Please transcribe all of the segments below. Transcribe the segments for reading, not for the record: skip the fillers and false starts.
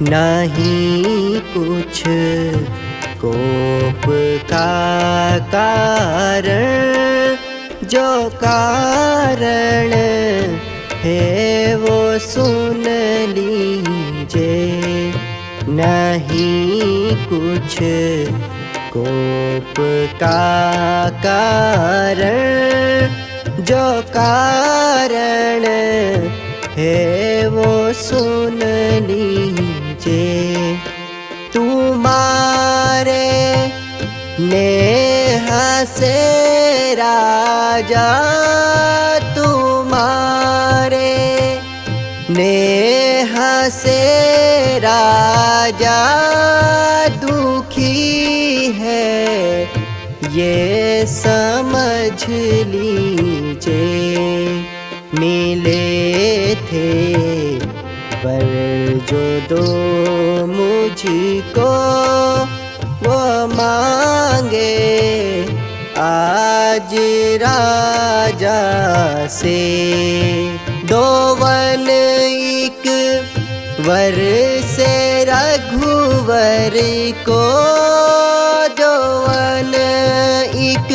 नहीं कुछ कोप का कारण, जो कारण है वो सुन लीजिए। नहीं कुछ कोप का कारण, जो कारण है वो सुन लीजिए। तुम्हारे नेह से राजा, तुम्हारे नेह से राजा दुखी है, ये समझ लीजिए। मिले थे वर जो दो मुझको, वो मांगे आज राजा से। दो वन एक वर से रघुवर को, दो वन एक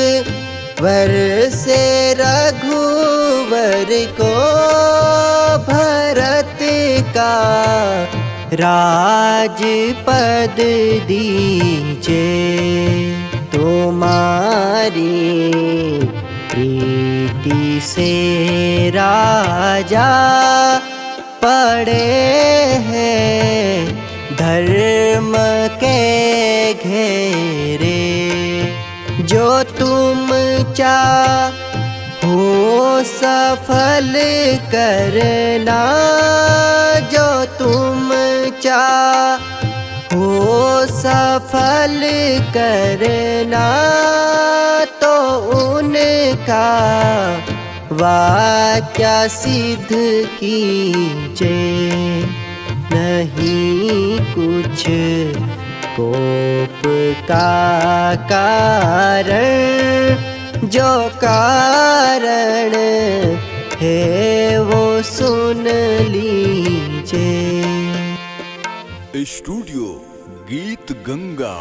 वर से रघुवर को, भरत का राजपद दीजिए। तुम्हारी प्रीति से राजा पड़े हैं धर्म के घेरे। जो तुम चाहो सफल करना, जो तुम चाहो सफल करना, तो उनका वाक्य सिद्ध कीजिए। नहीं कुछ कोप का कारण, जो कारण है वो सुन लीजिए। स्टूडियो गीत गंगा।